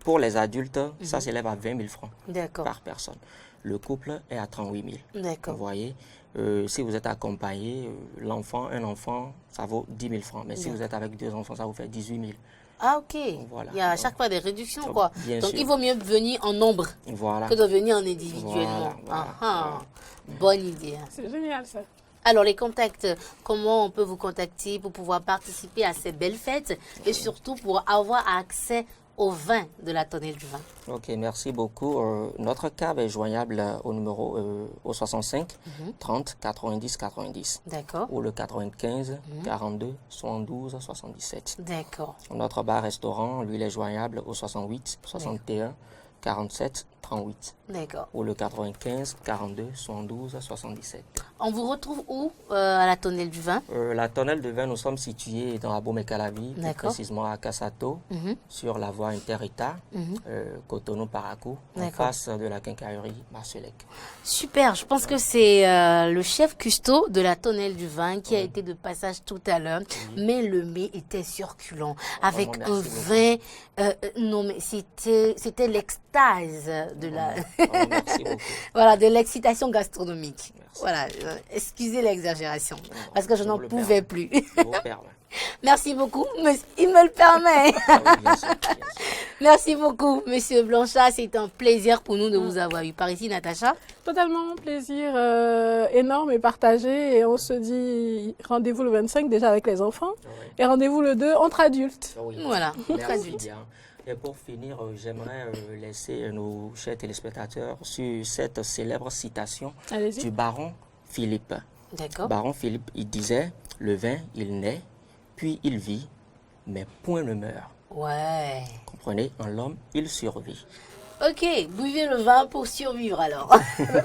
pour les adultes, ça s'élève à 20 000 francs D'accord. par personne. Le couple est à 38 000. Vous D'accord. voyez, si vous êtes accompagné, un enfant, ça vaut 10 000 francs. Mais si vous êtes avec 2 enfants, ça vous fait 18 000. Ah, ok. Voilà. Il y a à chaque fois des réductions, quoi. Bien Donc, sûr. il vaut mieux venir en nombre Voilà. que de venir en individuellement. Voilà, Ah, ah. Bonne idée. Hein. C'est génial, ça. Alors, les contacts, comment on peut vous contacter pour pouvoir participer à ces belles fêtes et surtout pour avoir accès au vin de la tonnelle du vin? Ok, merci beaucoup. Notre cave est joignable au numéro au 65 30 90 90 D'accord. ou le 95 42 72 77. D'accord. Notre bar-restaurant, lui, il est joignable au 68 61 47 38 D'accord. ou le 95 42 72 77. On vous retrouve où à la tonnelle du vin? La tonnelle de vin, nous sommes situés dans Abomey-Calavi, plus D'accord. précisément à Kassato, sur la voie Inter-État, Cotonou-Parakou, en D'accord. face de la quincaillerie Marcelec. Super, je pense que c'est le chef cuistot de la tonnelle du vin qui a été de passage tout à l'heure, mais le mets était succulent avec Vraiment, un merci beaucoup. vin. Non, mais c'était l'extase de la, Vraiment, merci beaucoup. voilà, de l'excitation gastronomique. Merci. Voilà, excusez l'exagération parce que je Je n'en vous le pouvais permets. plus. Je vous permets. Merci beaucoup, il me le permet. Ah oui, bien sûr, bien sûr. Merci beaucoup, Monsieur Blanchard. C'est un plaisir pour nous de vous avoir eu par ici, Natacha. Totalement plaisir énorme et partagé. Et on se dit rendez-vous le 25 déjà avec les enfants. Oui. Et rendez-vous le 2 entre adultes. Ah oui. Voilà, Merci adulte. bien. Et pour finir, j'aimerais laisser nos chers téléspectateurs sur cette célèbre citation Allez-y. du baron Philippe. D'accord. Baron Philippe, il disait, le vin, il naît, puis il vit, mais point ne meurt. Ouais. Comprenez, en l'homme, il survit. Ok, buvez le vin pour survivre alors.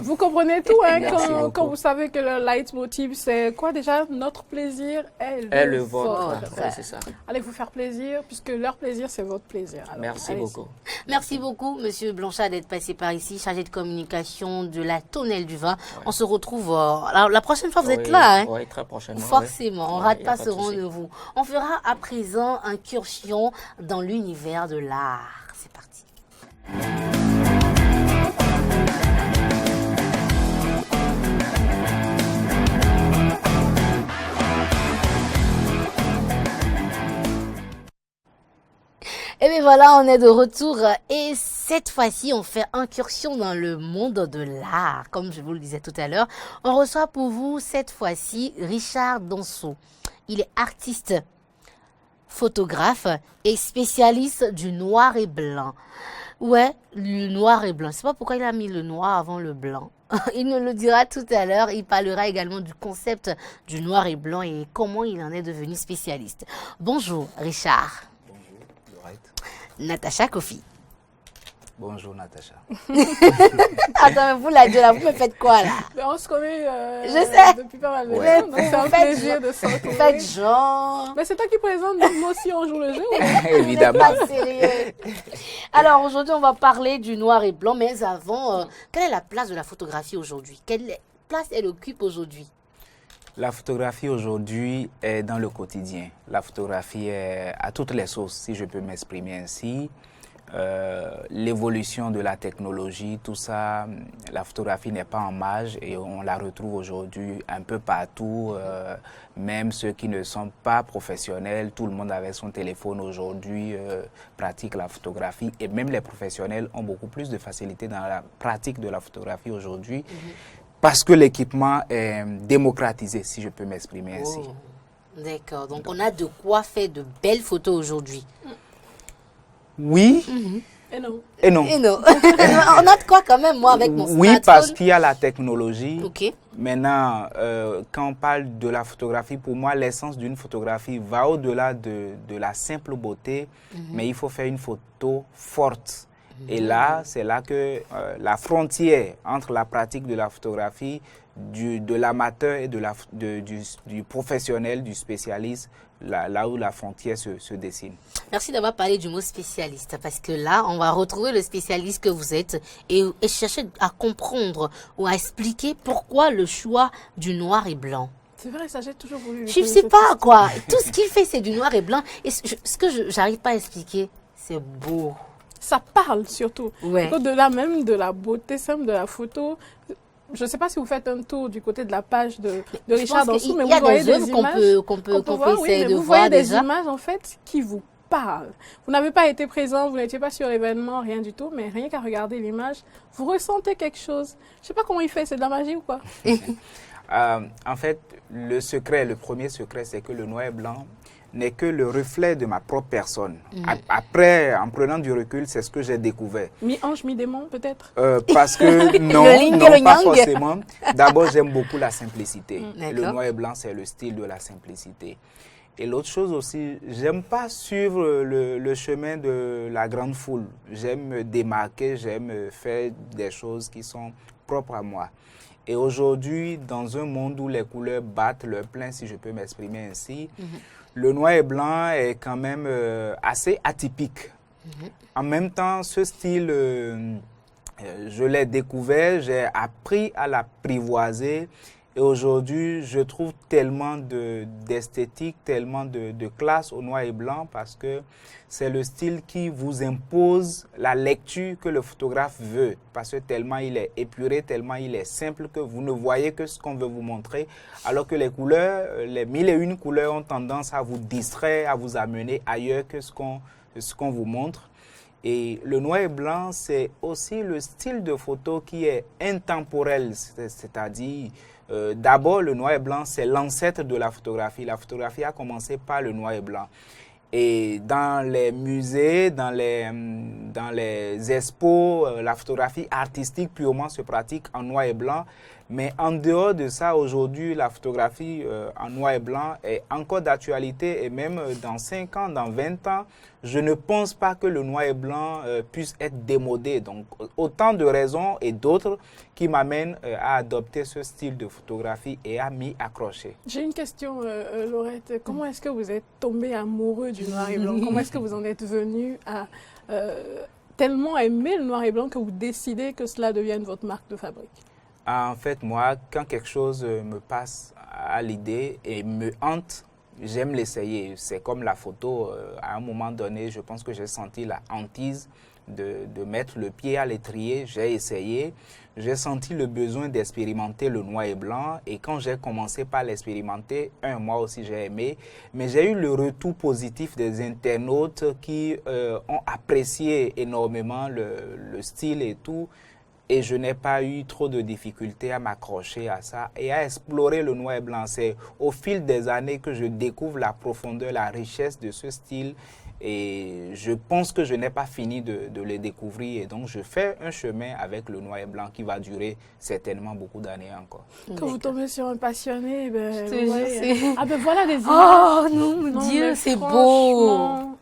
Vous comprenez tout, hein, Merci beaucoup. quand vous savez que le leitmotiv, c'est quoi déjà? Notre plaisir est Et le vôtre. vôtre. Ouais, c'est ça. Allez vous faire plaisir, puisque leur plaisir, c'est votre plaisir. Alors, Merci allez-y. beaucoup. Merci beaucoup, Monsieur Blanchard, d'être passé par ici, chargé de communication de la tonnelle du vin. On se retrouve la prochaine fois, vous êtes Oui, là, hein? Oui, très prochainement. Forcément, on Ouais, rate y a pas pas ce de souci. rendez-vous. On fera à présent incursion dans l'univers de l'art. C'est parti. Et bien voilà, on est de retour et cette fois-ci, on fait incursion dans le monde de l'art. Comme je vous le disais tout à l'heure, on reçoit pour vous cette fois-ci Richard Donceau. Il est artiste photographe et spécialiste du noir et blanc. Ouais, le noir et blanc. Je sais pas pourquoi il a mis le noir avant le blanc. Il nous le dira tout à l'heure. Il parlera également du concept du noir et blanc et comment il en est devenu spécialiste. Bonjour Richard. Bonjour Laurette. Natacha Kofi. Bonjour Natacha. Attends, vous la deux là, vous me faites quoi là? On se connaît Je sais. depuis pas mal de Ouais. temps, donc c'est un plaisir de se retrouver. Faites genre. Mais c'est toi qui présente, donc moi aussi on joue le jeu. Évidemment. On n'est pas sérieux. Alors aujourd'hui, on va parler du noir et blanc, mais avant, quelle est la place de la photographie aujourd'hui? Quelle place elle occupe aujourd'hui? La photographie aujourd'hui est dans le quotidien. La photographie est à toutes les sauces, si je peux m'exprimer ainsi. L'évolution de la technologie, tout ça, la photographie n'est pas en marge et on la retrouve aujourd'hui un peu partout. Même ceux qui ne sont pas professionnels, tout le monde avec son téléphone aujourd'hui pratique la photographie et même les professionnels ont beaucoup plus de facilité dans la pratique de la photographie aujourd'hui parce que l'équipement est démocratisé, si je peux m'exprimer ainsi. D'accord, donc on a de quoi faire de belles photos aujourd'hui. Oui Et non. et non. Et non. On a de quoi quand même, moi, avec mon smartphone. Oui, parce qu'il y a la technologie. Ok. Maintenant, quand on parle de la photographie, pour moi, l'essence d'une photographie va au-delà de la simple beauté, mais il faut faire une photo forte. Et là, c'est là que la frontière entre la pratique de la photographie, de l'amateur et du professionnel, du spécialiste, là où la frontière se dessine. Merci d'avoir parlé du mot spécialiste, parce que là, on va retrouver le spécialiste que vous êtes et chercher à comprendre ou à expliquer pourquoi le choix du noir et blanc. C'est vrai, ça j'ai toujours voulu. Je ne sais pas quoi. Tout ce qu'il fait, c'est du noir et blanc. Et ce que j'arrive pas à expliquer, c'est beau. Ça parle surtout. Ouais. Au-delà même de la beauté simple de la photo. Je ne sais pas si vous faites un tour du côté de la page de Richard Dansou, mais vous voyez des images qu'on peut voir, essayer de vous voir voyez des déjà. images en fait qui vous parlent. Vous n'avez pas été présent, vous n'étiez pas sur l'événement, rien du tout, mais rien qu'à regarder l'image, vous ressentez quelque chose. Je ne sais pas comment il fait, c'est de la magie ou quoi? En fait, le premier secret, c'est que le noir et blanc n'est que le reflet de ma propre personne. Après, en prenant du recul, c'est ce que j'ai découvert. Mi-ange, mi-démon, peut-être? Parce que non, non, pas forcément. D'abord, j'aime beaucoup la simplicité. Le noir et blanc, c'est le style de la simplicité. Et l'autre chose aussi, j'aime pas suivre le chemin de la grande foule. J'aime me démarquer, j'aime faire des choses qui sont propres à moi. Et aujourd'hui, dans un monde où les couleurs battent leur plein, si je peux m'exprimer ainsi, le noir et blanc est quand même assez atypique. En même temps, ce style, je l'ai découvert, j'ai appris à l'apprivoiser. Et aujourd'hui, je trouve tellement d'esthétique, tellement de classe au noir et blanc parce que c'est le style qui vous impose la lecture que le photographe veut. Parce que tellement il est épuré, tellement il est simple que vous ne voyez que ce qu'on veut vous montrer. Alors que les couleurs, les 1001 couleurs ont tendance à vous distraire, à vous amener ailleurs que ce qu'on vous montre. Et le noir et blanc, c'est aussi le style de photo qui est intemporel, c'est-à-dire... d'abord, le noir et blanc, c'est l'ancêtre de la photographie. La photographie a commencé par le noir et blanc. Et dans les musées, dans les expos, la photographie artistique purement se pratique en noir et blanc. Mais en dehors de ça, aujourd'hui, la photographie en noir et blanc est encore d'actualité. Et même dans 5 ans, dans 20 ans, je ne pense pas que le noir et blanc puisse être démodé. Donc, autant de raisons et d'autres qui m'amènent à adopter ce style de photographie et à m'y accrocher. J'ai une question, Laurette. Comment est-ce que vous êtes tombé amoureux du noir et blanc? Comment est-ce que vous en êtes venu à tellement aimer le noir et blanc que vous décidez que cela devienne votre marque de fabrique? En fait, moi, quand quelque chose me passe à l'idée et me hante, j'aime l'essayer. C'est comme la photo. À un moment donné, je pense que j'ai senti la hantise de mettre le pied à l'étrier. J'ai essayé. J'ai senti le besoin d'expérimenter le noir et blanc. Et quand j'ai commencé par l'expérimenter, moi aussi j'ai aimé. Mais j'ai eu le retour positif des internautes qui ont apprécié énormément le style et tout. Et je n'ai pas eu trop de difficultés à m'accrocher à ça et à explorer le noir et blanc. C'est au fil des années que je découvre la profondeur, la richesse de ce style. Et je pense que je n'ai pas fini de le découvrir. Et donc, je fais un chemin avec le noir et blanc qui va durer certainement beaucoup d'années encore. Quand vous tombez sur un passionné, ben, voilà des images. Oh non, mon Dieu, c'est beau.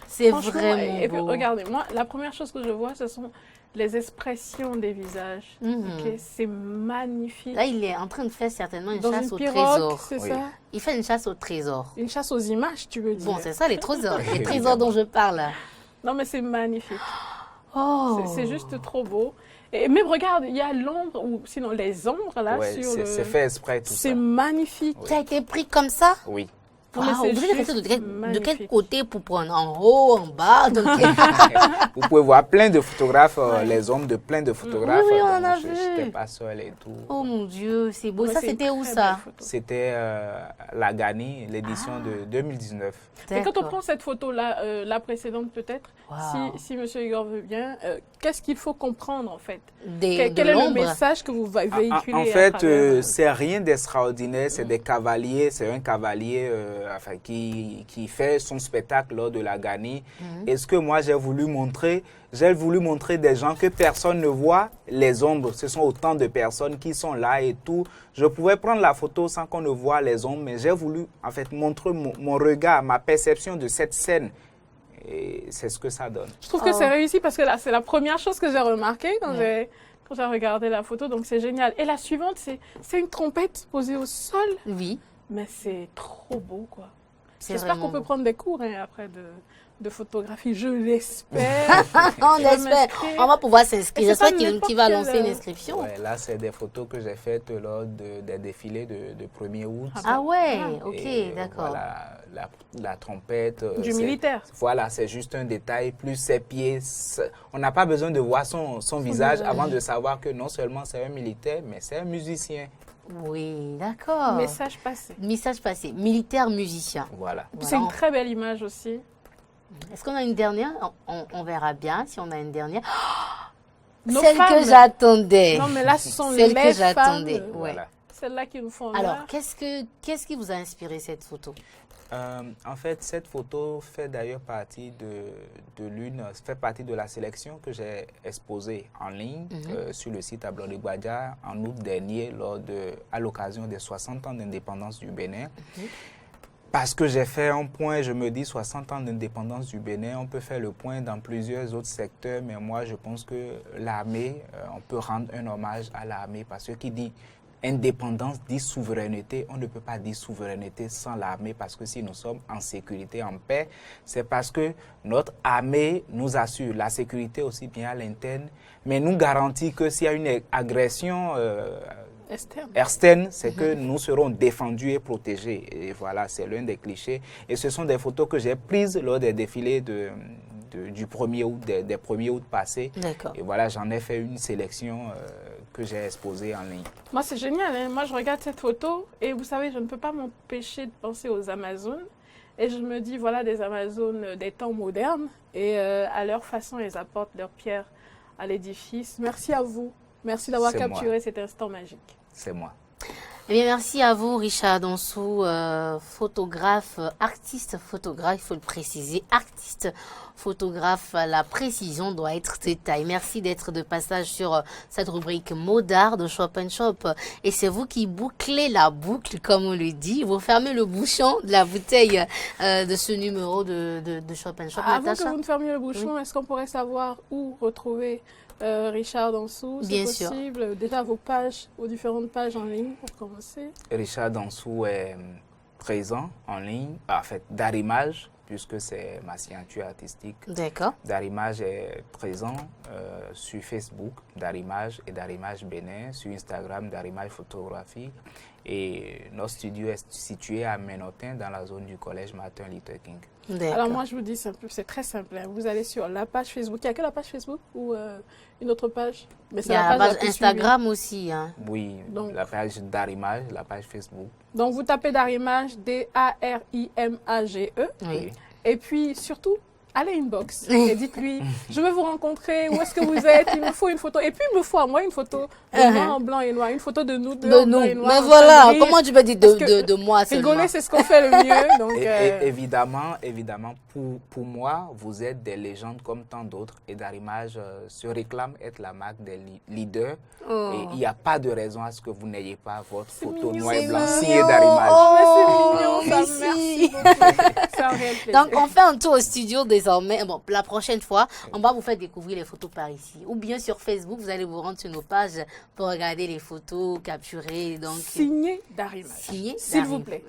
C'est vraiment beau. Et puis, regardez, moi, la première chose que je vois, ce sont les expressions des visages. Okay, c'est magnifique. Là, il est en train de faire certainement une chasse au trésor. C'est ça? Il fait une chasse au trésor. Une chasse aux images, tu veux dire? Bon, c'est ça, les trésors. Les trésors dont je parle. Non, mais c'est magnifique. C'est juste trop beau. Et même, regarde, il y a l'ombre, ou sinon les ombres, là, sur le... C'est fait exprès, tout ça. C'est magnifique. Ça a été pris comme ça? Oui. Vous de quel côté pour prendre? En haut, en bas? Vous pouvez voir plein de photographes, les hommes de plein de photographes. Oui, on a vu. Je n'étais pas seul et tout. Oh mon Dieu, c'est beau. Ça, c'était où ça? C'était la Gani, l'édition de 2019. Et quand on prend cette photo-là, la précédente peut-être, si M. Igor veut bien, qu'est-ce qu'il faut comprendre en fait? Quel est le message que vous véhiculez? En fait, c'est rien d'extraordinaire, c'est des cavaliers, c'est un cavalier qui fait son spectacle lors de la Gani. Et ce que moi j'ai voulu montrer des gens que personne ne voit, les ombres. Ce sont autant de personnes qui sont là et tout. Je pouvais prendre la photo sans qu'on ne voit les ombres, mais j'ai voulu en fait montrer mon regard, ma perception de cette scène. Et c'est ce que ça donne. Je trouve que c'est réussi parce que là, c'est la première chose que j'ai remarqué quand j'ai regardé la photo. Donc c'est génial. Et la suivante, c'est une trompette posée au sol. Oui. Mais c'est trop beau, quoi. J'espère qu'on peut prendre des cours après de photographie, je l'espère. On espère. On va pouvoir s'inscrire. J'espère qu'il va lancer une inscription. Ouais, là, c'est des photos que j'ai faites lors des défilés de 1er août. Ah ouais, ok, d'accord. Voilà, la trompette. Du militaire. Voilà, c'est juste un détail. Plus ses pieds. On n'a pas besoin de voir son visage avant de savoir que non seulement c'est un militaire, mais c'est un musicien. Oui, d'accord. Message passé. Message passé. Militaire, musicien. Voilà. C'est une très belle image aussi. Est-ce qu'on a une dernière? On verra bien si on a une dernière. Celle que j'attendais. Non, mais là, ce sont celle que j'attendais. Ouais. Voilà. Celles-là qui nous font Alors, qu'est-ce qui vous a inspiré cette photo? En fait, cette photo fait d'ailleurs partie fait partie de la sélection que j'ai exposée en ligne sur le site Tableau de Guadja en août dernier à l'occasion des 60 ans d'indépendance du Bénin. Parce que j'ai fait un point, je me dis 60 ans d'indépendance du Bénin, on peut faire le point dans plusieurs autres secteurs, mais moi je pense que l'armée, on peut rendre un hommage à l'armée parce que qui dit indépendance dit souveraineté. On ne peut pas dire souveraineté sans l'armée parce que si nous sommes en sécurité, en paix, c'est parce que notre armée nous assure la sécurité aussi bien à l'interne, mais nous garantit que s'il y a une agression externe, c'est que nous serons défendus et protégés. Et voilà, c'est l'un des clichés. Et ce sont des photos que j'ai prises lors des défilés du 1er août, des 1er août passés. Et voilà, j'en ai fait une sélection que j'ai exposée en ligne. Moi, c'est génial. Hein? Moi, je regarde cette photo et vous savez, je ne peux pas m'empêcher de penser aux Amazones. Et je me dis, voilà, des Amazones des temps modernes. Et à leur façon, elles apportent leur pierre à l'édifice. Merci à vous. Merci d'avoir capturé cet instant magique. C'est moi. Eh bien, merci à vous, Richard Donsou, photographe, artiste photographe, il faut le préciser, artiste photographe. La précision doit être détail. Merci d'être de passage sur cette rubrique mot d'art de Shop & Shop. Et c'est vous qui bouclez la boucle, comme on le dit. Vous fermez le bouchon de la bouteille de ce numéro de Shop & Shop. Avant que vous ne fermiez le bouchon, est-ce qu'on pourrait savoir où retrouver Richard Donsou, c'est possible? Déjà vos différentes pages en ligne pour commencer. Richard Donsou est présent en ligne, en fait d'Arimage, puisque c'est ma signature artistique. D'accord. D'Arimage est présent sur Facebook, d'Arimage et d'Arimage Bénin, sur Instagram, d'Arimage Photographie. Et notre studio est situé à Ménotin, dans la zone du collège Martin Luther King. Alors moi, je vous dis, c'est très simple. Hein. Vous allez sur la page Facebook. Il n'y a que la page Facebook ou une autre page? Mais il y a la page Instagram aussi. Hein. Oui, donc, la page d'Arimage, la page Facebook. Donc, vous tapez d'Arimage, D-A-R-I-M-A-G-E. Oui. Et puis, surtout, allez inbox et dites-lui, je veux vous rencontrer, où est-ce que vous êtes, il me faut une photo. Et puis, il me faut à moi une photo de noir, blanc et noir, une photo de nous deux, blanc et noir. Mais voilà, comment tu peux dire de moi seulement? Rigoler, c'est ce qu'on fait le mieux. Donc, évidemment, pour moi, vous êtes des légendes comme tant d'autres et Darimage se réclame être la marque des leaders. Et il n'y a pas de raison à ce que vous n'ayez pas votre photo noir et blanc signée Darimage. Oh, mais c'est mignon, ça, merci beaucoup. C'est un réel plaisir. Donc, on fait un tour au studio désormais. Bon, la prochaine fois, on va vous faire découvrir les photos par ici. Ou bien sur Facebook, vous allez vous rendre sur nos pages pour regarder les photos capturées. Donc, signé Darimage. S'il vous plaît.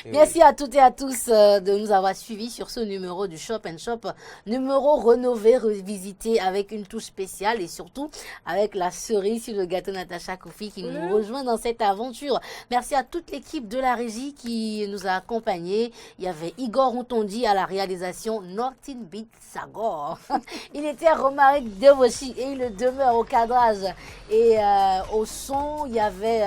Merci à toutes et à tous de nous avoir suivis sur ce numéro du Shop & Shop. Numéro rénové, revisité avec une touche spéciale et surtout avec la cerise sur le gâteau Natacha Kofi qui nous rejoint dans cette aventure. Merci à toute l'équipe de la régie qui nous a accompagnés. Il y avait Igor Routondi à la réalisation, Nortin Beat Sagor. Il était Romaric Devoshi et il le demeure au cadrage. Et au son, il y avait...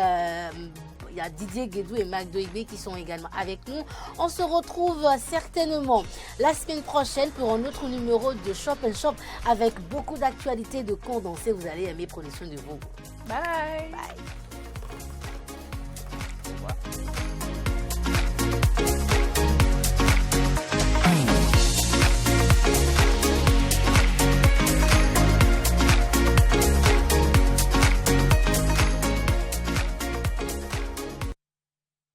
il y a Didier Guédou et Marc Doigbe qui sont également avec nous. On se retrouve certainement la semaine prochaine pour un autre numéro de Shop & Shop avec beaucoup d'actualités de condensés. Vous allez aimer, prenez soin de vous. Bye. Bye.